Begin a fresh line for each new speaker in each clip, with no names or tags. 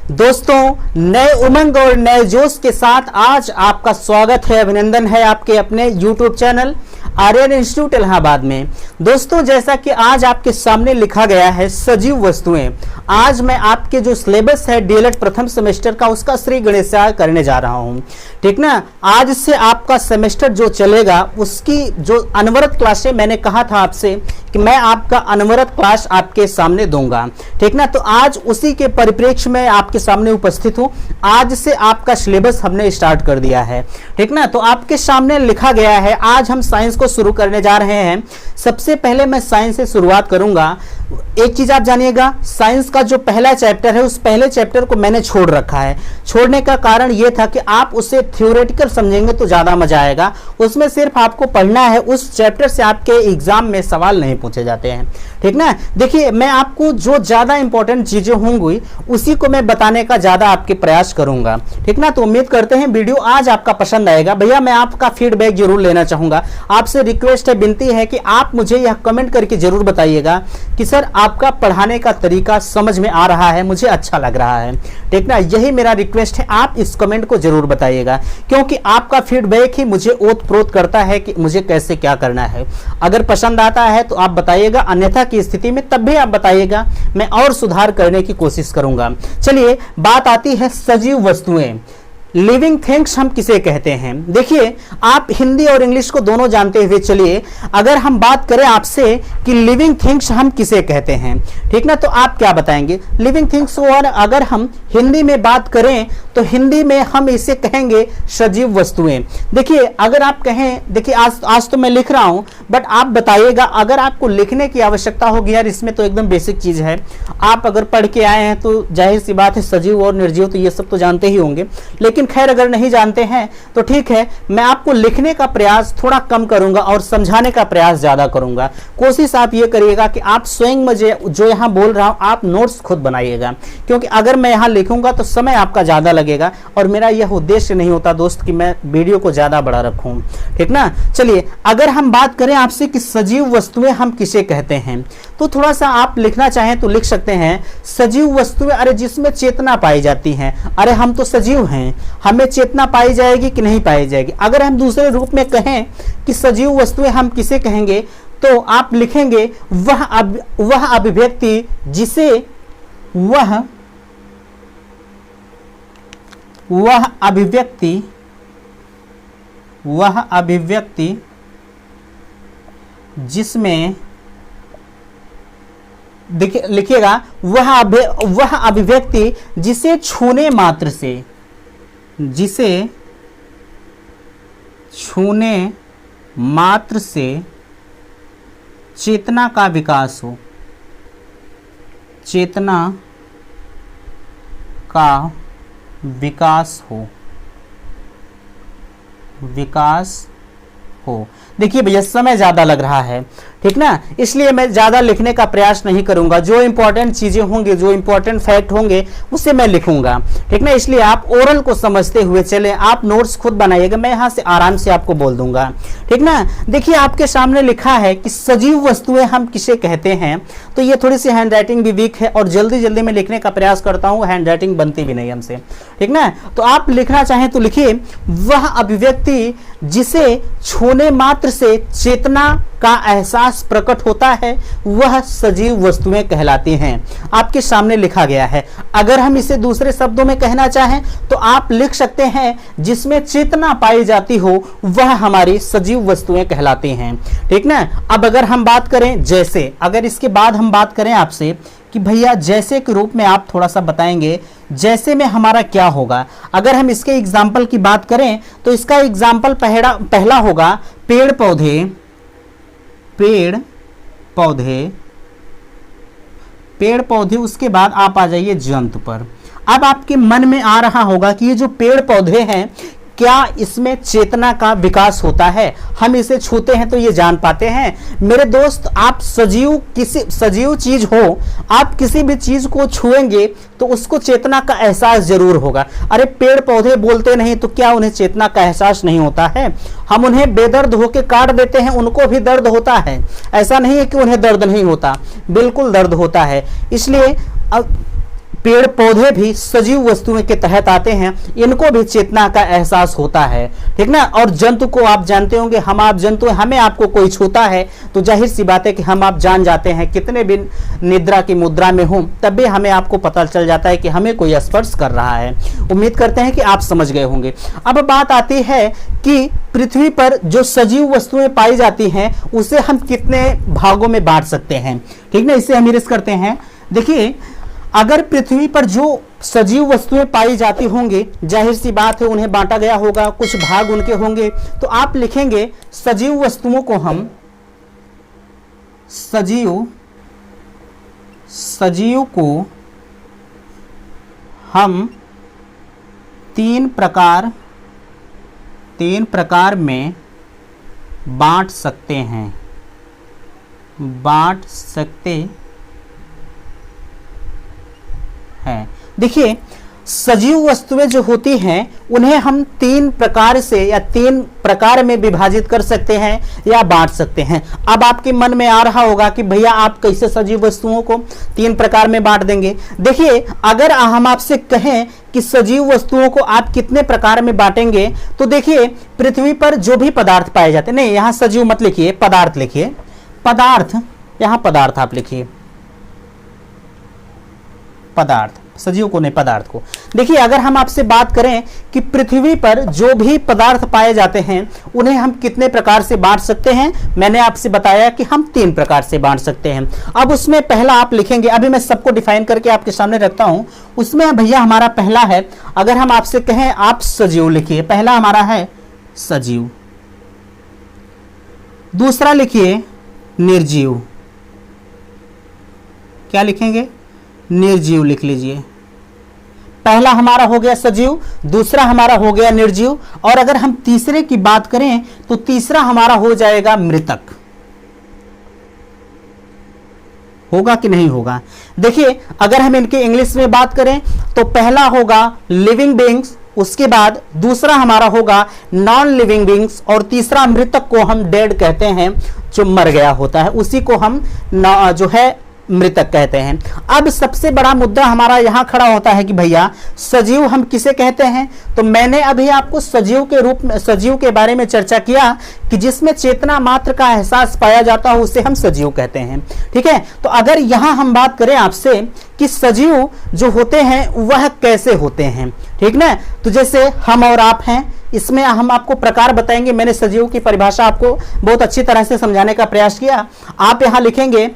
दोस्तों, नए उमंग और नए जोश के साथ आज आपका स्वागत है, अभिनंदन है आपके अपने YouTube channel Aryan institute Allahabad में। दोस्तों, जैसा कि आज आपके सामने लिखा गया है सजीव वस्तुएं, आज मैं आपके जो सिलेबस है डीएलएड प्रथम सेमेस्टर का उसका श्री गणेशाय करने जा रहा हूं। ठीक ना, आज से आपका सेमेस्टर जो चलेगा उसकी जो अनवरत क्लासें मैंने कहा था आपसे कि मैं आपका अनवरत क्लास आपके सामने दूंगा। ठीक ना, तो आज उसी के परिप्रेक्ष्य में आपके सामने उपस्थित हूं। आज से आपका सिलेबस हमने स्टार्ट कर दिया है। ठीक ना, तो आपके सामने लिखा गया है, आज हम साइंस को शुरू करने जा रहे हैं। सबसे पहले मैं साइंस से शुरुआत करूंगा। एक चीज आप जानिएगा, साइंस का जो पहला चैप्टर है उस पहले चैप्टर को मैंने छोड़ रखा है। छोड़ने का कारण यह था कि आप उसे थ्योरेटिकल समझेंगे तो ज्यादा मजा आएगा। उसमें सिर्फ आपको पढ़ना है, उस चैप्टर से आपके एग्जाम में सवाल नहीं पूछे जाते हैं। ठीक ना, देखिए मैं आपको जो ज्यादा इंपॉर्टेंट चीजें होंगी उसी को मैं बताने का ज्यादा आपके प्रयास करूंगा। ठीक ना, तो उम्मीद करते हैं वीडियो आज आपका पसंद आएगा। भैया मैं आपका फीडबैक जरूर लेना चाहूंगा। आपसे रिक्वेस्ट है, विनती है कि आप मुझे यह कमेंट करके जरूर बताइएगा कि सर आपका पढ़ाने का तरीका समझ में आ रहा है, मुझे अच्छा लग रहा है। ठीक ना, यही मेरा रिक्वेस्ट है, आप इस कमेंट को जरूर बताइएगा, क्योंकि आपका फीडबैक ही मुझे ओत प्रोत करता है कि मुझे कैसे क्या करना है। अगर पसंद आता है तो आप बताइएगा, अन्यथा की स्थिति में तब भी आप बताइएगा, मैं और सुधार करने की कोशिश करूंगा। चलिए, बात आती है सजीव वस्तुएं, लिविंग थिंग्स हम किसे कहते हैं। देखिए, आप हिंदी और इंग्लिश को दोनों जानते हुए चलिए, अगर हम बात करें आपसे कि लिविंग थिंग्स हम किसे कहते हैं, ठीक ना, तो आप क्या बताएंगे लिविंग थिंग्स को। और अगर हम हिंदी में बात करें तो हिंदी में हम इसे कहेंगे सजीव वस्तुएं। देखिए, अगर आप कहें, देखिए आज तो मैं लिख रहा हूं, बट आप बताइएगा, अगर आपको लिखने की आवश्यकता होगी, यार इसमें तो एकदम बेसिक चीज है। आप अगर पढ़ के आए हैं तो जाहिर सी बात है सजीव और निर्जीव तो ये सब तो जानते ही होंगे, लेकिन खैर अगर नहीं जानते हैं तो ठीक है, मैं आपको लिखने का प्रयास थोड़ा कम करूंगा और समझाने का प्रयास ज्यादा करूंगा। कोशिश आप ये करिएगा कि आप स्वयं मुझे जो यहां बोल रहा हूं आप नोट्स खुद बनाइएगा, क्योंकि अगर मैं यहां लिखूंगा तो समय आपका ज्यादा लगेगा और मेरा यह उद्देश्य नहीं होता दोस्त कि मैं वीडियो को ज्यादा बड़ा रखूं। ठीक ना, चलिए अगर हम बात करें आपसे कि सजीव वस्तुएं हम किसे कहते हैं, तो थोड़ा सा आप लिखना चाहें तो लिख सकते हैं सजीव वस्तुएं, अरे जिसमें चेतना पाई जाती है। अरे हम तो सजीव हैं, हमें चेतना पाई जाएगी कि नहीं पाई जाएगी। अगर हम दूसरे रूप में कहें कि सजीव वस्तुएं हम किसे कहेंगे, तो आप लिखेंगे वह अभिव्यक्ति जिसे वह अभिव्यक्ति जिसमें, देखिए लिखिएगा वह अभिव्यक्ति जिसे छूने मात्र से चेतना का विकास हो, चेतना का विकास हो। देखिए भैया समय ज्यादा लग रहा है, ठीक ना, इसलिए मैं ज्यादा लिखने का प्रयास नहीं करूंगा। जो इंपॉर्टेंट चीजें होंगी, जो इंपॉर्टेंट फैक्ट होंगे उसे मैं लिखूंगा। ठीक ना, इसलिए आप ओरल को समझते हुए चले, आप नोट्स खुद बनाइएगा, मैं यहां से आराम से आपको बोल दूंगा। ठीक ना, देखिए आपके सामने लिखा है कि सजीव वस्तुएं हम किसे कहते हैं। तो ये थोड़ी सी हैंड राइटिंग भी वीक है और जल्दी में लिखने का प्रयास करता हूं, हैंड राइटिंग बनती भी नहीं हमसे। ठीक ना, तो आप लिखना चाहें तो लिखिए वह अभिव्यक्ति जिसे छूने मात्र से चेतना का एहसास प्रकट होता है वह सजीव वस्तुएं कहलाती हैं। आपके सामने लिखा गया है। अगर हम इसे दूसरे शब्दों में कहना चाहें तो आप लिख सकते हैं जिसमें चेतना पाई जाती हो वह हमारी सजीव वस्तुएं कहलाती हैं। ठीक ना, अब अगर हम बात करें जैसे, अगर इसके बाद हम बात करें आपसे कि भैया जैसे के रूप में आप थोड़ा सा बताएंगे जैसे में हमारा क्या होगा। अगर हम इसके एग्जाम्पल की बात करें तो इसका एग्जाम्पल पहला होगा पेड़ पौधे, उसके बाद आप आ जाइए जंतु पर। अब आपके मन में आ रहा होगा कि ये जो पेड़ पौधे हैं क्या इसमें चेतना का विकास होता है, हम इसे छूते हैं तो ये जान पाते हैं। मेरे दोस्त, आप सजीव चीज हो, आप किसी भी चीज को छुएंगे तो उसको चेतना का एहसास जरूर होगा। अरे पेड़ पौधे बोलते नहीं तो क्या उन्हें चेतना का एहसास नहीं होता है? हम उन्हें बेदर्द होके काट देते हैं, उनको भी दर्द होता है। ऐसा नहीं है कि उन्हें दर्द नहीं होता, बिल्कुल दर्द होता है। इसलिए पेड़ पौधे भी सजीव वस्तुओं के तहत आते हैं, इनको भी चेतना का एहसास होता है, ठीक ना। और जंतु को आप जानते होंगे, हम आप जंतु, हमें आपको कोई छूता है तो जाहिर सी बात है कि हम आप जान जाते हैं, कितने भी निद्रा की मुद्रा में हो तब भी हमें आपको पता चल जाता है कि हमें कोई स्पर्श कर रहा है। उम्मीद करते हैं कि आप समझ गए होंगे। अब बात आती है कि पृथ्वी पर जो सजीव वस्तुएं पाई जाती हैं उसे हम कितने भागों में बांट सकते हैं, ठीक ना। इसे हम इरेज करते हैं। देखिए, अगर पृथ्वी पर जो सजीव वस्तुएं पाई जाती होंगी, जाहिर सी बात है उन्हें बांटा गया होगा, कुछ भाग उनके होंगे, तो आप लिखेंगे सजीव वस्तुओं को हम सजीव को हम तीन प्रकार में बांट सकते हैं, देखिए, सजीव वस्तुएं जो होती हैं उन्हें हम तीन प्रकार से या तीन प्रकार में विभाजित कर सकते हैं या बांट सकते हैं। अब आपके मन में आ रहा होगा कि भैया आप कैसे सजीव वस्तुओं को तीन प्रकार में बांट देंगे। देखिए, अगर हम आपसे कहें कि सजीव वस्तुओं को आप कितने प्रकार में बांटेंगे, तो देखिए पृथ्वी पर जो भी पदार्थ पाए जाते हैं, नहीं यहां सजीव मत लिखिए, पदार्थ लिखिए, पदार्थ, यहां पदार्थ आप लिखिए, पदार्थ, सजीव को नहीं पदार्थ को। देखिए, अगर हम आपसे बात करें कि पृथ्वी पर जो भी पदार्थ पाए जाते हैं उन्हें हम कितने प्रकार से बांट सकते हैं, मैंने आपसे बताया कि हम तीन प्रकार से बांट सकते हैं। अब उसमें पहला आप लिखेंगे, अभी मैं सबको डिफाइन करके आपके सामने रखता हूं। उसमें भैया हमारा पहला है, अगर हम आपसे कहें आप सजीव लिखिए, पहला हमारा है सजीव। दूसरा लिखिए निर्जीव, क्या लिखेंगे, निर्जीव लिख लीजिए। पहला हमारा हो गया सजीव, दूसरा हमारा हो गया निर्जीव, और अगर हम तीसरे की बात करें तो तीसरा हमारा हो जाएगा मृतक। होगा कि नहीं होगा? देखिए, अगर हम इनके इंग्लिश में बात करें तो पहला होगा लिविंग बीइंग्स, उसके बाद दूसरा हमारा होगा नॉन लिविंग बीइंग्स, और तीसरा मृतक को हम डेड कहते हैं, जो मर गया होता है, उसी को हम जो है मृतक कहते हैं। अब सबसे बड़ा मुद्दा हमारा यहां खड़ा होता है कि भैया सजीव हम किसे कहते हैं। तो मैंने अभी आपको सजीव के रूप में, सजीव के बारे में चर्चा किया कि जिसमें चेतना मात्र का एहसास पाया जाता हो उसे हम सजीव कहते हैं, ठीक है। तो अगर यहां हम बात करें आपसे कि सजीव जो होते हैं वह कैसे होते हैं, ठीक ना, तो जैसे हम और आप हैं, इसमें हम आपको प्रकार बताएंगे। मैंने सजीव की परिभाषा आपको बहुत अच्छी तरह से समझाने का प्रयास किया। आप यहां लिखेंगे,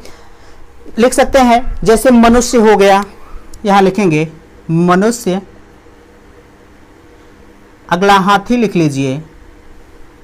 लिख सकते हैं जैसे मनुष्य हो गया, यहां लिखेंगे मनुष्य, अगला हाथी लिख लीजिए।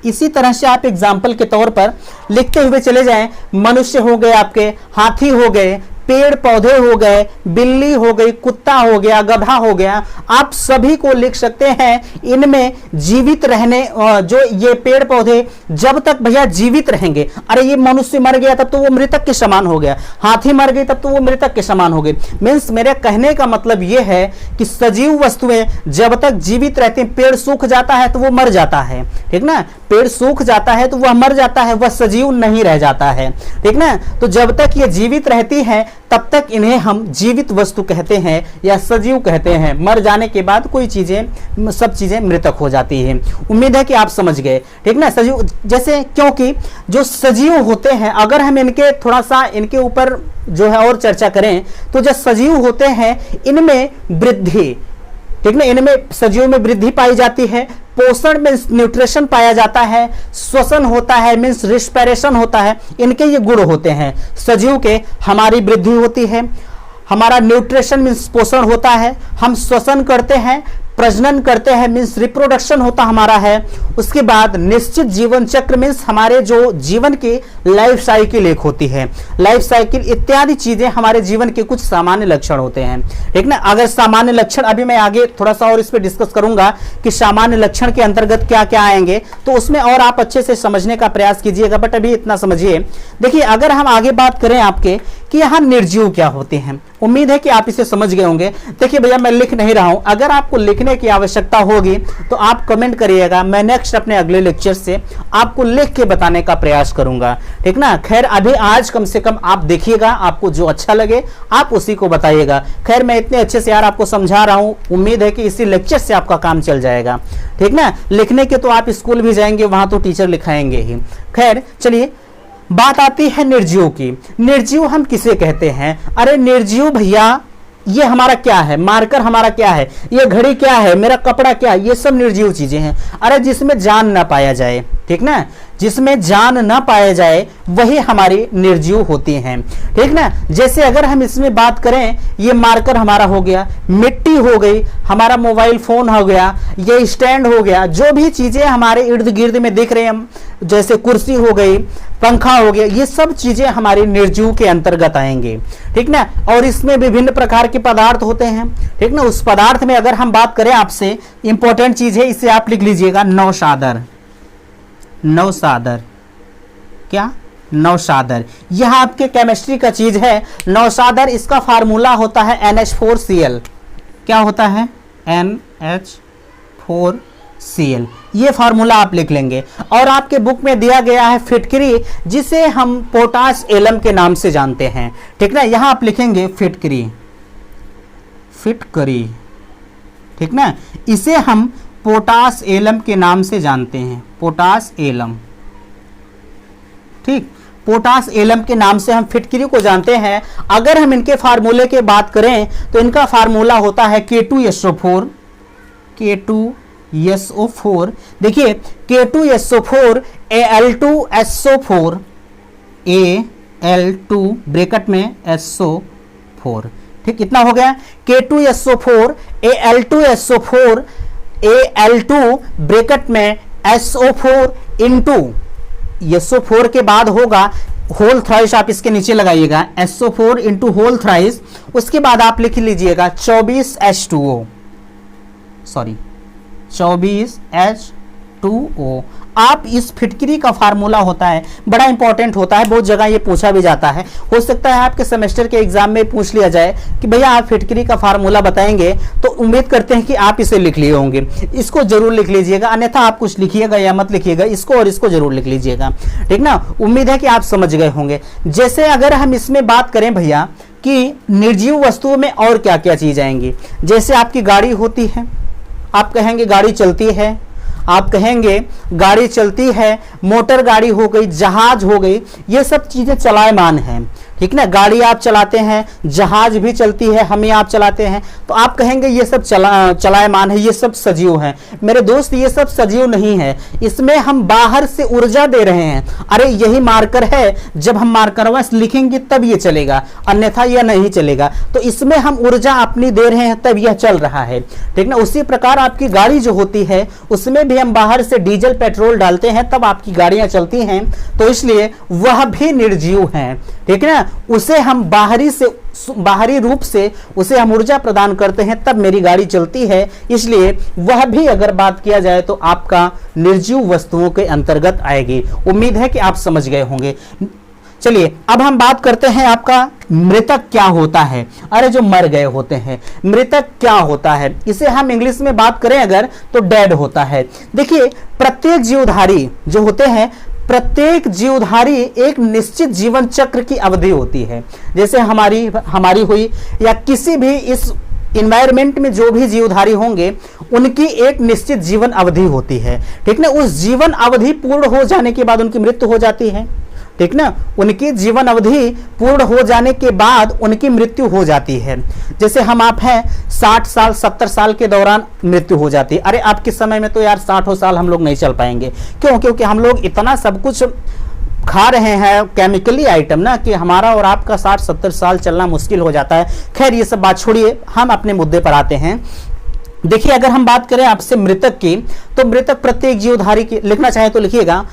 इसी तरह से आप एग्जाम्पल के तौर पर लिखते हुए चले जाएं, मनुष्य हो गए, आपके हाथी हो गए, पेड़ पौधे हो गए, बिल्ली हो गई, कुत्ता हो गया, गधा हो गया, आप सभी को लिख सकते हैं। इनमें जीवित रहने, जो ये पेड़ पौधे जब तक भैया जीवित रहेंगे, अरे ये मनुष्य मर गया तब तो वो मृतक के समान हो गया, हाथी मर गई तब तो वो मृतक के समान हो गई। मीन्स मेरे कहने का मतलब ये है कि सजीव वस्तुएं जब तक जीवित रहती हैं, पेड़ सूख जाता है तो वो मर जाता है, ठीक ना, पेड़ सूख जाता है तो वह मर जाता है, वह सजीव नहीं रह जाता है, ठीक ना। तो जब तक ये जीवित रहती है तब तक इन्हें हम जीवित वस्तु कहते हैं या सजीव कहते हैं। मर जाने के बाद कोई चीजें, सब चीजें मृतक हो जाती हैं। उम्मीद है कि आप समझ गए, ठीक ना। सजीव जैसे, क्योंकि जो सजीव होते हैं, अगर हम इनके थोड़ा सा इनके ऊपर जो है और चर्चा करें तो जो सजीव होते हैं इनमें वृद्धि, ठीक ना, इनमें सजीव में वृद्धि पाई जाती है, पोषण मीन्स न्यूट्रिशन पाया जाता है, श्वसन होता है मीन्स रिस्पिरेशन होता है, इनके ये गुण होते हैं सजीव के। हमारी वृद्धि होती है, हमारा न्यूट्रिशन मीन्स पोषण होता है, हम श्वसन करते हैं, प्रजनन करते हैं मीन्स रिप्रोडक्शन होता हमारा है। उसके बाद निश्चित जीवन चक्र मीन्स हमारे जो जीवन की लाइफ साइकिल एक होती है, लाइफ साइकिल इत्यादि चीजें हमारे जीवन के कुछ सामान्य लक्षण होते हैं, ठीक ना। अगर सामान्य लक्षण, अभी मैं आगे थोड़ा सा और इस पर डिस्कस करूंगा कि सामान्य लक्षण के अंतर्गत क्या क्या आएंगे, तो उसमें और आप अच्छे से समझने का प्रयास कीजिएगा, बट अभी इतना समझिए। देखिए, अगर हम आगे बात करें आपके कि यहाँ निर्जीव क्या होते हैं, उम्मीद है कि आप इसे समझ गए होंगे। देखिए भैया, मैं लिख नहीं रहा हूं, अगर आपको लिखने लिखने की आवश्यकता होगी तो आप कमेंट करिएगा, मैं नेक्स्ट अपने अगले लेक्चर से आपको लिख के बताने का प्रयास करूंगा, ठीक ना। खैर अभी आज कम से कम आप देखिएगा, आपको जो अच्छा लगे आप उसी को बताइएगा। खैर मैं इतने अच्छे से यार आपको समझा रहा हूं, उम्मीद है कि इसी लेक्चर से आपका काम चल जाएगा, ठीक ना। लिखने के तो आप स्कूल भी जाएंगे, वहां तो टीचर लिखाएंगे ही। खैर चलिए बात आती है निर्जीव की। निर्जीव हम किसे कहते हैं? अरे निर्जीव भैया ये हमारा क्या है, मार्कर हमारा क्या है, ये घड़ी क्या है, मेरा कपड़ा क्या है, ये सब निर्जीव चीजें हैं। अरे जिसमें जान ना पाया जाए, ठीक ना, जिसमें जान ना पाया जाए वही हमारी निर्जीव होती हैं, ठीक ना। जैसे अगर हम इसमें बात करें, ये मार्कर हमारा हो गया, मिट्टी हो गई, हमारा मोबाइल फोन हो गया, ये स्टैंड हो गया, जो भी चीजें हमारे इर्द गिर्द में दिख रहे हैं, जैसे कुर्सी हो गई, पंखा हो गया, ये सब चीजें हमारी निर्जीव के अंतर्गत आएंगे, ठीक ना। और इसमें विभिन्न प्रकार के पदार्थ होते हैं, ठीक ना। उस पदार्थ में अगर हम बात करें, आपसे इंपॉर्टेंट चीज है, इसे आप लिख लीजिएगा, नौशादर। नौशादर क्या? नौशादर, यह आपके केमिस्ट्री का चीज है। नौशादर, इसका फार्मूला होता है NH4Cl। क्या होता है? NH4Cl, ये फार्मूला आप लिख लेंगे। और आपके बुक में दिया गया है फिटकरी, जिसे हम पोटाश एलम के नाम से जानते हैं, ठीक ना। यहां आप लिखेंगे फिटकरी, फिटकरी, ठीक ना। इसे हम पोटाश एलम के नाम से जानते हैं, पोटाश एलम, ठीक। पोटाश एलम के नाम से हम फिटकरी को जानते हैं। अगर हम इनके फार्मूले की बात करें तो इनका फार्मूला होता है K2SO4, K2SO4। देखिए K2SO4 Al2SO4, Al2 ब्रैकेट में SO4, ठीक, इतना हो गया। K2SO4 Al2SO4 Al2 ब्रैकेट में SO4 इंटू SO4 के बाद होगा होल थ्राइस, आप इसके नीचे लगाइएगा, SO4 इंटू होल थ्राइस। उसके बाद आप लिख लीजिएगा 24H2O, सॉरी 24H2O। आप इस फिटकरी का फार्मूला होता है, बड़ा इंपॉर्टेंट होता है, बहुत जगह ये पूछा भी जाता है। हो सकता है आपके सेमेस्टर के एग्जाम में पूछ लिया जाए कि भैया आप फिटकरी का फार्मूला बताएंगे, तो उम्मीद करते हैं कि आप इसे लिख लिए होंगे। इसको जरूर लिख लीजिएगा, अन्यथा आप कुछ लिखिएगा या मत लिखिएगा, इसको और इसको जरूर लिख लीजिएगा, ठीक ना। उम्मीद है कि आप समझ गए होंगे। जैसे अगर हम इसमें बात करें भैया कि निर्जीव वस्तुओं में और क्या क्या चीज आएंगी, जैसे आपकी गाड़ी होती है, आप कहेंगे गाड़ी चलती है, आप कहेंगे गाड़ी चलती है, मोटर गाड़ी हो गई, जहाज हो गई, ये सब चीजें चलायमान हैं, ठीक ना। गाड़ी आप चलाते हैं, जहाज भी चलती है, हमें आप चलाते हैं, तो आप कहेंगे ये सब चलायमान है, ये सब सजीव हैं। मेरे दोस्त ये सब सजीव नहीं है, इसमें हम बाहर से ऊर्जा दे रहे हैं। अरे यही मार्कर है, जब हम मार्कर लिखेंगे तब ये चलेगा, अन्यथा यह नहीं चलेगा। तो इसमें हम ऊर्जा अपनी दे रहे हैं तब यह चल रहा है, ठीक ना। उसी प्रकार आपकी गाड़ी जो होती है उसमें भी हम बाहर से डीजल पेट्रोल डालते हैं तब आपकी गाड़ियां चलती हैं, तो इसलिए वह भी निर्जीव हैं, ठीक ना। उसे हम बाहरी रूप से उसे हम ऊर्जा प्रदान करते हैं तब मेरी गाड़ी चलती है, इसलिए वह भी अगर बात किया जाए तो आपका निर्जीव वस्तुओं के अंतर्गत आएगी। उम्मीद है कि आप समझ गए होंगे। चलिए अब हम बात करते हैं आपका मृतक क्या होता है। अरे जो मर गए होते हैं, मृतक क्या होता है, इसे हम इंग्लिश में बात करें अगर तो डेड होता है। देखिए प्रत्येक जीवधारी जो होते हैं, प्रत्येक जीवधारी एक निश्चित जीवन चक्र की अवधि होती है। जैसे हमारी हुई या किसी भी इस इन्वायरमेंट में जो भी जीवधारी होंगे उनकी एक निश्चित जीवन अवधि होती है, ठीक ना। उस जीवन अवधि पूर्ण हो जाने के बाद उनकी मृत्यु हो जाती है, ठीक ना। उनकी जीवन अवधि पूर्ण हो जाने के बाद उनकी मृत्यु हो जाती है। जैसे हम आप हैं 60 साल 70 साल के दौरान मृत्यु हो जाती है। अरे आपके समय में तो यार 60 साल हम लोग नहीं चल पाएंगे, क्यों? क्योंकि हम लोग इतना सब कुछ खा रहे हैं केमिकली आइटम ना, कि हमारा और आपका 60-70 साल चलना मुश्किल हो जाता है। खैर ये सब बात छोड़िए, हम अपने मुद्दे पर आते हैं। देखिए अगर हम बात करें आपसे मृतक की, तो मृतक प्रत्येक जीवधारी की, लिखना चाहे तो लिखिएगा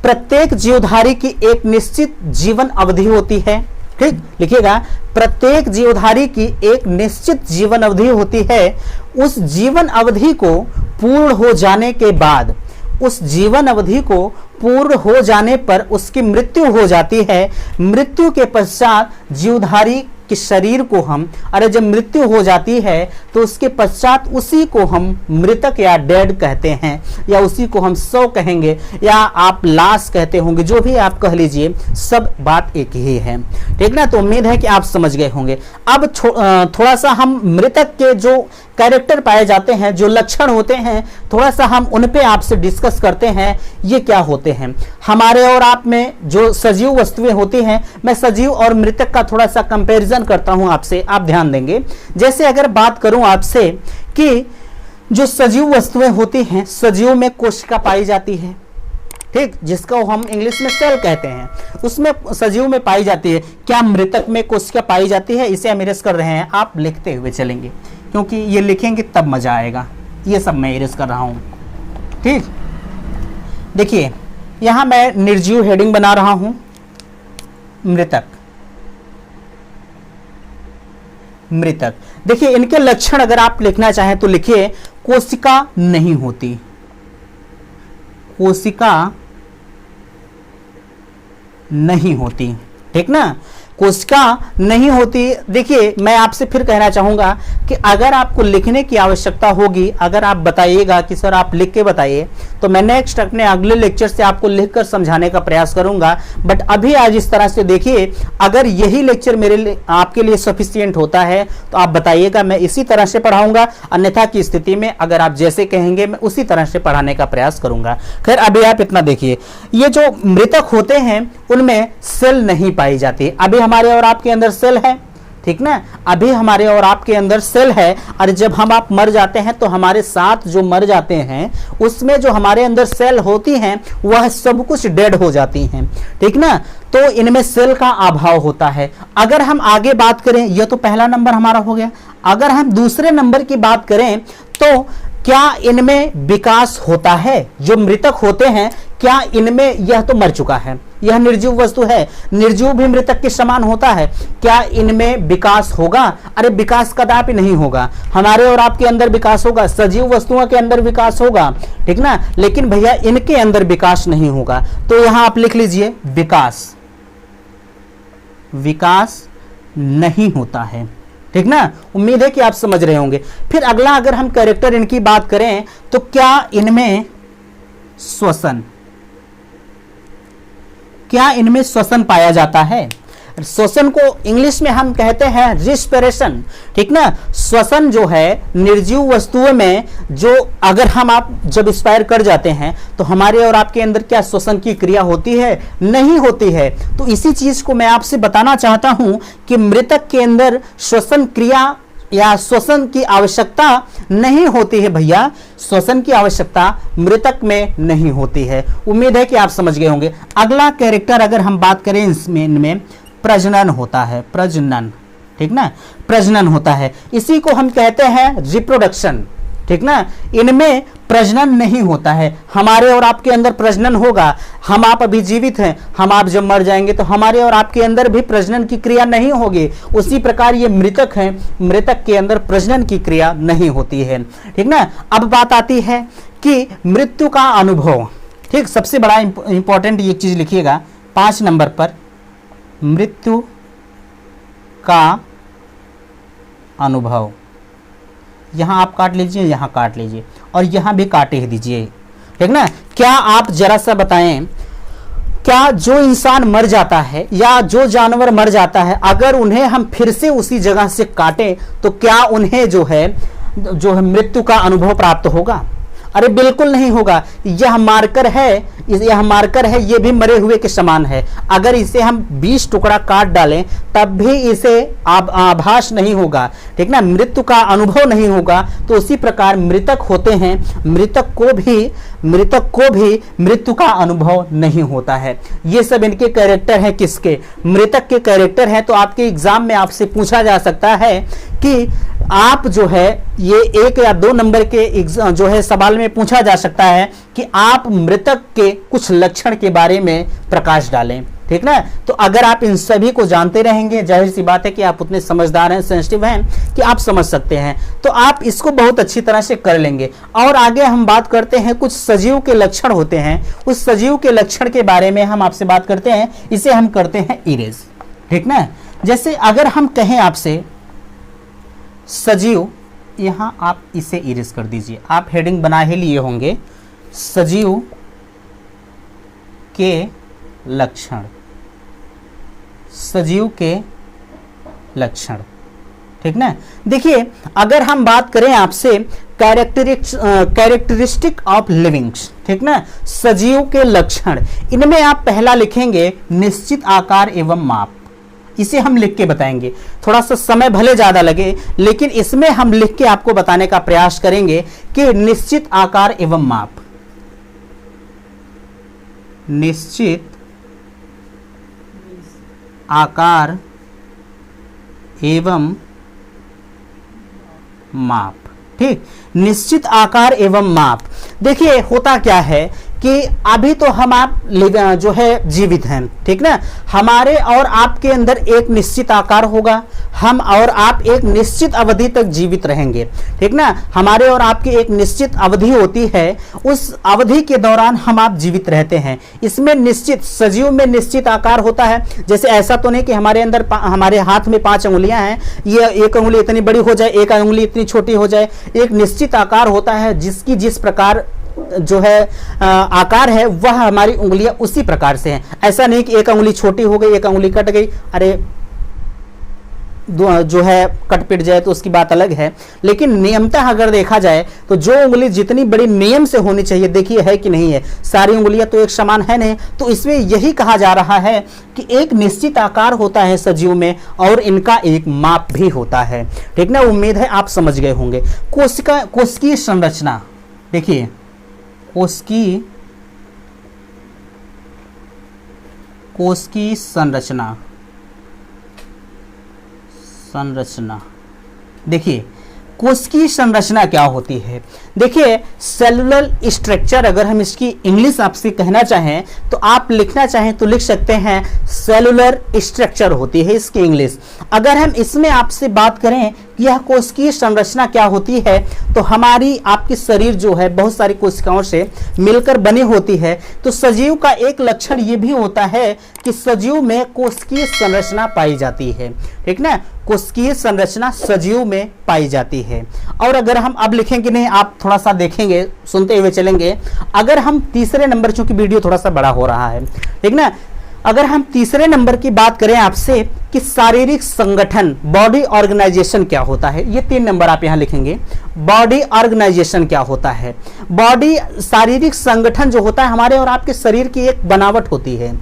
प्रत्येक जीवधारी की एक निश्चित जीवन अवधि होती है, ठीक। लिखिएगा प्रत्येक जीवधारी की एक निश्चित जीवन अवधि होती है। उस जीवन अवधि को पूर्ण हो जाने के बाद, उस जीवन अवधि को पूर्ण हो जाने पर उसकी मृत्यु हो जाती है। मृत्यु के पश्चात जीवधारी कि शरीर को हम, अरे जब मृत्यु हो जाती है तो उसके पश्चात उसी को हम मृतक या डेड कहते हैं, या उसी को हम शव कहेंगे, या आप लाश कहते होंगे, जो भी आप कह लीजिए, सब बात एक ही है। ठीक ना। तो उम्मीद है कि आप समझ गए होंगे। अब थोड़ा सा हम मृतक के जो कैरेक्टर पाए जाते हैं, जो लक्षण होते हैं, थोड़ा सा हम उन पे आपसे डिस्कस करते हैं। ये क्या होते हैं? हमारे और आप में जो सजीव वस्तुएं होती हैं, मैं सजीव और मृतक का थोड़ा सा कंपैरिजन करता हूं आपसे, आप ध्यान देंगे। जैसे अगर बात करूं आपसे कि जो सजीव वस्तुएं होती हैं, सजीव में कोशिका पाई जाती है, ठीक, जिसको हम इंग्लिश में सेल कहते हैं, उसमें सजीव में पाई जाती है। क्या मृतक में कोशिका पाई जाती है? इसे हम इरेज कर रहे हैं, आप लिखते हुए चलेंगे, क्योंकि ये लिखेंगे तब मजा आएगा। ये सब मैं इरेज कर रहा हूं। ठीक, देखिए यहां मैं निर्जीव हेडिंग बना रहा हूं, मृतक। मृतक, देखिए इनके लक्षण अगर आप लिखना चाहें तो लिखिए, कोशिका नहीं होती, कोशिका नहीं होती। ठीक ना, कोशिका नहीं होती। देखिए मैं आपसे फिर कहना चाहूंगा कि अगर आपको लिखने की आवश्यकता होगी, अगर आप बताइएगा कि सर आप लिख के बताइए, तो मैं नेक्स्ट अपने अगले लेक्चर से आपको लिखकर समझाने का प्रयास करूंगा। बट अभी आज इस तरह से देखिए, अगर यही लेक्चर मेरे लिए आपके लिए सफिशिएंट होता है तो आप बताइएगा, मैं इसी तरह से पढ़ाऊंगा। अन्यथा की स्थिति में अगर आप जैसे कहेंगे मैं उसी तरह से पढ़ाने का प्रयास करूंगा। खैर अभी आप इतना देखिए, ये जो मृतक होते हैं उनमें सेल नहीं पाई जाती। अभी हमारे और आपके अंदर सेल है, ठीक ना, अभी हमारे और आपके अंदर सेल है। और जब हम आप मर जाते हैं तो हमारे साथ जो मर जाते हैं उसमें जो हमारे अंदर सेल होती हैं वह सब कुछ डेड हो जाती हैं। ठीक ना, तो इनमें सेल का अभाव होता है। अगर हम आगे बात करें, यह तो पहला नंबर हमारा हो गया। अगर हम दूसरे नंबर की बात करें तो क्या इनमें विकास होता है? जो मृतक होते हैं क्या इनमें, यह तो मर चुका है, यह निर्जीव वस्तु है, निर्जीव भी मृतक के समान होता है, क्या इनमें विकास होगा? अरे विकास कदापि नहीं होगा। हमारे और आपके अंदर विकास होगा, सजीव वस्तुओं के अंदर विकास होगा, ठीक ना, लेकिन भैया इनके अंदर विकास नहीं होगा। तो यहां आप लिख लीजिए विकास, विकास नहीं होता है। ठीक ना, उम्मीद है कि आप समझ रहे होंगे। फिर अगला अगर हम कैरेक्टर इनकी बात करें तो क्या इनमें श्वसन, क्या इनमें श्वसन पाया जाता है? श्वसन को इंग्लिश में हम कहते हैं रिस्पिरेशन। ठीक ना, श्वसन जो है निर्जीव वस्तुओं में, जो अगर हम आप जब एक्सपायर कर जाते हैं तो हमारे और आपके अंदर क्या श्वसन की क्रिया होती है? नहीं होती है। तो इसी चीज को मैं आपसे बताना चाहता हूं कि मृतक के अंदर श्वसन क्रिया या श्वसन की आवश्यकता नहीं होती है। भैया श्वसन की आवश्यकता मृतक में नहीं होती है। उम्मीद है कि आप समझ गए होंगे। अगला कैरेक्टर अगर हम बात करें इनमें प्रजनन होता है, प्रजनन। ठीक ना, प्रजनन होता है, इसी को हम कहते हैं रिप्रोडक्शन। ठीक ना, इनमें प्रजनन नहीं होता है। हमारे और आपके अंदर प्रजनन होगा, हम आप अभी जीवित हैं, हम आप जब मर जाएंगे तो हमारे और आपके अंदर भी प्रजनन की क्रिया नहीं होगी। उसी प्रकार ये मृतक हैं, मृतक के अंदर प्रजनन की क्रिया नहीं होती है। ठीक ना, अब बात आती है कि मृत्यु का अनुभव। ठीक, सबसे बड़ा इंपॉर्टेंट ये चीज लिखिएगा 5 नंबर पर, मृत्यु का अनुभव। यहां आप काट लीजिए, यहां काट लीजिए और यहां भी काटे ही दीजिए। ठीक ना, क्या आप जरा सा बताएं, क्या जो इंसान मर जाता है या जो जानवर मर जाता है, अगर उन्हें हम फिर से उसी जगह से काटें तो क्या उन्हें जो है मृत्यु का अनुभव प्राप्त होगा? अरे बिल्कुल नहीं होगा। यह मार्कर है, यह मार्कर है, ये भी मरे हुए के समान है। अगर इसे हम 20 टुकड़ा काट डालें तब भी इसे आभास नहीं होगा। ठीक ना, मृत्यु का अनुभव नहीं होगा। तो उसी प्रकार मृतक होते हैं, मृतक को भी मृत्यु का अनुभव नहीं होता है। ये सब इनके कैरेक्टर हैं, किसके? मृतक के कैरेक्टर हैं। तो आपके एग्जाम में आपसे पूछा जा सकता है कि आप जो है ये 1 या 2 नंबर के जो है सवाल में पूछा जा सकता है कि आप मृतक के कुछ लक्षण के बारे में प्रकाश डालें। ठीक ना, तो अगर आप इन सभी को जानते रहेंगे, जाहिर सी बात है कि आप उतने समझदार हैं, सेंसिटिव हैं कि आप समझ सकते हैं, तो आप इसको बहुत अच्छी तरह से कर लेंगे। और आगे हम बात करते हैं, कुछ सजीव के लक्षण होते हैं, उस सजीव के लक्षण के बारे में हम आपसे बात करते हैं, इसे हम करते हैं इरेज। ठीक ना, जैसे अगर हम कहें आपसे सजीव, यहां आप इसे इरेज कर दीजिए, आप हेडिंग बना ही लिए होंगे, सजीव के लक्षण, सजीव के लक्षण, ठीक ना। देखिए अगर हम बात करें आपसे कैरेक्टरिस्टिक ऑफ लिविंग्स, ठीक ना, सजीव के लक्षण, इनमें आप पहला लिखेंगे निश्चित आकार एवं माप। इसे हम लिख के बताएंगे, थोड़ा सा समय भले ज्यादा लगे लेकिन इसमें हम लिख के आपको बताने का प्रयास करेंगे कि निश्चित आकार एवं माप, निश्चित आकार एवं माप, ठीक, निश्चित आकार एवं माप। देखिए होता क्या है कि अभी तो हम आप जो है जीवित हैं, ठीक ना, हमारे और आपके अंदर एक निश्चित आकार होगा, हम और आप एक निश्चित अवधि तक जीवित रहेंगे, ठीक ना, हमारे और आपकी एक निश्चित अवधि होती है, उस अवधि के दौरान हम आप जीवित रहते हैं। इसमें निश्चित, सजीव में निश्चित आकार होता है, जैसे ऐसा तो नहीं कि हमारे अंदर हमारे हाथ में 5 अंगुलियां हैं, ये एक अंगुली इतनी बड़ी हो जाए, एक अंगुली इतनी छोटी हो जाए, एक निश्चित आकार होता है जिसकी जिस प्रकार जो है आकार है वह हमारी उंगलियां उसी प्रकार से हैं। ऐसा नहीं कि एक अंगुली छोटी हो गई, एक अंगुली कट गई, अरे जो है कट पिट जाए तो उसकी बात अलग है, लेकिन नियमतः अगर देखा जाए तो जो उंगली जितनी बड़ी नियम से होनी चाहिए, देखिए है कि नहीं है, सारी उंगलियां तो एक समान है नहीं, तो इसमें यही कहा जा रहा है कि एक निश्चित आकार होता है सजीव में और इनका एक माप भी होता है, ठीक ना। उम्मीद है आप समझ गए होंगे। कोशिकीय संरचना, देखिए कोशिकीय संरचना, देखिए कोशिकीय संरचना क्या होती है। देखिए सेलुलर स्ट्रक्चर, अगर हम इसकी इंग्लिश आपसे कहना चाहें तो आप लिखना चाहें तो लिख सकते हैं सेलुलर स्ट्रक्चर होती है इसकी इंग्लिश। अगर हम इसमें आपसे बात करें कि यह कोशिकीय संरचना क्या होती है, तो हमारी आपकी शरीर जो है बहुत सारी कोशिकाओं से मिलकर बनी होती है। तो सजीव का एक लक्षण ये भी होता है कि सजीव में कोशिकीय संरचना पाई जाती है, ठीक ना, कोशिकीय संरचना सजीव में पाई जाती है। और अगर हम अब लिखेंगे नहीं, आप थोड़ा सा देखेंगे, सुनते हुए चलेंगे। अगर हम तीसरे नंबर, चूंकि वीडियो थोड़ा सा बड़ा हो रहा है, ठीक ना, अगर हम तीसरे नंबर की बात करें आपसे कि शारीरिक संगठन, बॉडी ऑर्गेनाइजेशन क्या होता है, ये 3 नंबर आप यहां लिखेंगे। बॉडी ऑर्गेनाइजेशन क्या होता है, बॉडी शारीरिक संगठन जो होता है, हमारे और आपके शरीर की एक बनावट होती है,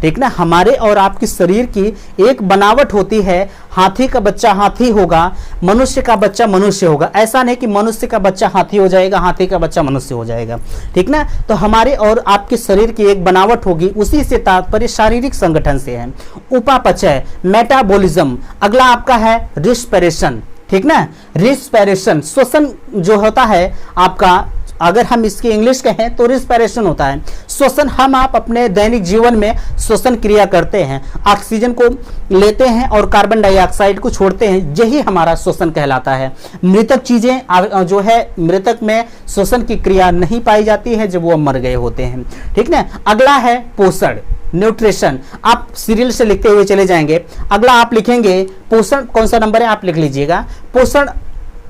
ठीक ना, हमारे और आपके शरीर की एक बनावट होती है। हाथी का बच्चा हाथी होगा, मनुष्य का बच्चा मनुष्य होगा, ऐसा नहीं कि मनुष्य का बच्चा हाथी हो जाएगा, हाथी का बच्चा मनुष्य हो जाएगा, ठीक ना। तो हमारे और आपके शरीर की एक बनावट होगी, उसी से तात्पर्य शारीरिक संगठन से है। उपापचय, मेटाबॉलिज्म, अगला आपका है रिस्पिरेशन, ठीक ना, रिस्पिरेशन श्वसन जो होता है आपका, अगर हम इसकी इंग्लिश कहें तो रिस्पिरेशन होता है श्वसन। हम आप अपने दैनिक जीवन में श्वसन क्रिया करते हैं, ऑक्सीजन को लेते हैं और कार्बन डाइऑक्साइड को छोड़ते हैं, यही हमारा श्वसन कहलाता है। मृतक चीजें जो है, मृतक में श्वसन की क्रिया नहीं पाई जाती है जब वो मर गए होते हैं, ठीक ना। अगला है पोषण, न्यूट्रिशन, आप सीरियल से लिखते हुए चले जाएंगे। अगला आप लिखेंगे पोषण, कौन सा नंबर है आप लिख लीजिएगा। पोषण,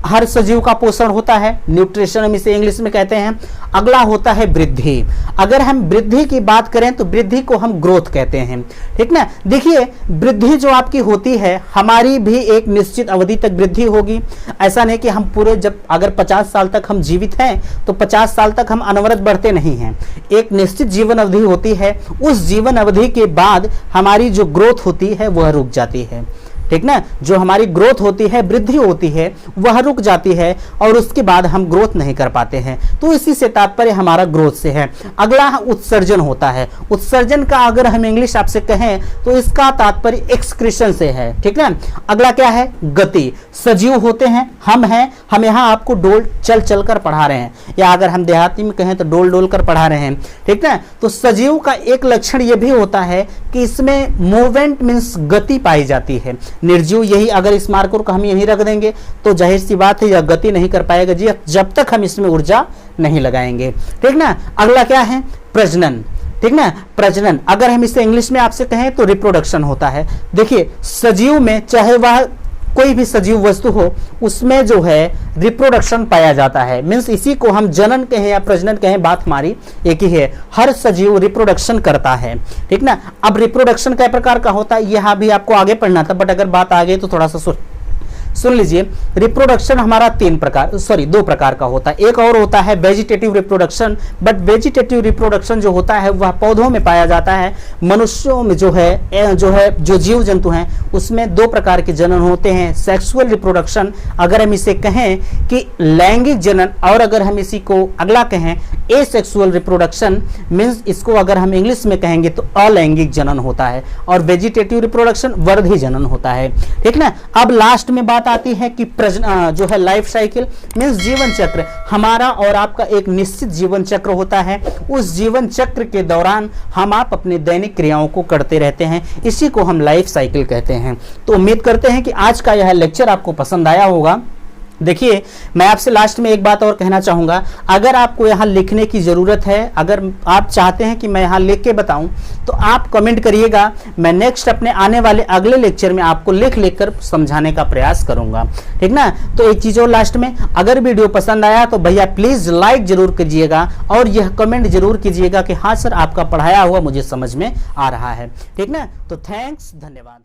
हर सजीव का पोषण होता है, न्यूट्रिशन हम इसे इंग्लिश में कहते हैं। अगला होता है वृद्धि। अगर हम वृद्धि की बात करें तो वृद्धि को हम ग्रोथ कहते हैं, ठीक ना। देखिए वृद्धि जो आपकी होती है, हमारी भी एक निश्चित अवधि तक वृद्धि होगी। ऐसा नहीं कि हम पूरे, जब अगर 50 साल तक हम जीवित हैं तो 50 साल तक हम अनवरत बढ़ते नहीं हैं। एक निश्चित जीवन अवधि होती है, उस जीवन अवधि के बाद हमारी जो ग्रोथ होती है वह रुक जाती है, ठीक ना। जो हमारी ग्रोथ होती है, वृद्धि होती है, वह रुक जाती है और उसके बाद हम ग्रोथ नहीं कर पाते हैं, तो इसी से तात्पर्य हमारा ग्रोथ से है। अगला उत्सर्जन होता है। उत्सर्जन का अगर हम इंग्लिश आपसे कहें तो इसका तात्पर्य एक्सक्रीशन से है, ठीक ना। अगला क्या है, गति। सजीव होते हैं, हम हैं, हम यहाँ आपको डोल चल चल कर पढ़ा रहे हैं, या अगर हम देहाती में कहें तो डोल डोल कर पढ़ा रहे हैं, ठीक ना। तो सजीव का एक लक्षण यह भी होता है कि इसमें मूवमेंट मीन्स गति पाई जाती है। निर्जीव, यही अगर इस मार्कर को हम यहीं रख देंगे तो जाहिर सी बात है यह गति नहीं कर पाएगा जी, जब तक हम इसमें ऊर्जा नहीं लगाएंगे, ठीक ना। अगला क्या है, प्रजनन। ठीक ना, प्रजनन। अगर हम इसे इंग्लिश में आपसे कहें तो रिप्रोडक्शन होता है। देखिए सजीव में चाहे वह कोई भी सजीव वस्तु हो उसमें जो है रिप्रोडक्शन पाया जाता है। मीन्स इसी को हम जनन कहें या प्रजनन कहें, बात हमारी एक ही है। हर सजीव रिप्रोडक्शन करता है, ठीक ना। अब रिप्रोडक्शन कई प्रकार का होता है, यह भी आपको आगे पढ़ना था, बट अगर बात आ गई तो थोड़ा सा सुन लीजिए। रिप्रोडक्शन हमारा दो प्रकार का होता है। एक और होता है vegetative reproduction, but vegetative reproduction जो होता है वह पौधों में पाया जाता है। मनुष्यों में जो जीव जंतु हैं उसमें दो प्रकार के जनन होते हैं। सेक्सुअल रिप्रोडक्शन अगर हम इसे कहें कि लैंगिक जनन, और अगर हम इसी को अगला कहें एसेक्सुअल रिप्रोडक्शन, मीन्स इसको अगर हम इंग्लिश में कहेंगे तो अलैंगिक जनन होता है। और वेजिटेटिव रिप्रोडक्शन वर्धी जनन होता है, ठीक ना। अब लास्ट में बात आती है कि जो है लाइफ साइकिल, मींस जीवन चक्र। हमारा और आपका एक निश्चित जीवन चक्र होता है। उस जीवन चक्र के दौरान हम आप अपने दैनिक क्रियाओं को करते रहते हैं, इसी को हम लाइफ साइकिल कहते हैं। तो उम्मीद करते हैं कि आज का यह लेक्चर आपको पसंद आया होगा। देखिए मैं आपसे लास्ट में एक बात और कहना चाहूँगा, अगर आपको यहाँ लिखने की ज़रूरत है, अगर आप चाहते हैं कि मैं यहाँ लिख के बताऊँ तो आप कमेंट करिएगा। मैं नेक्स्ट अपने आने वाले अगले लेक्चर में आपको लिख कर समझाने का प्रयास करूँगा, ठीक ना। तो एक चीज़ और लास्ट में, अगर वीडियो पसंद आया तो भैया प्लीज़ लाइक ज़रूर कीजिएगा और यह कमेंट ज़रूर कीजिएगा कि हाँ सर आपका पढ़ाया हुआ मुझे समझ में आ रहा है, ठीक ना। तो थैंक्स, धन्यवाद।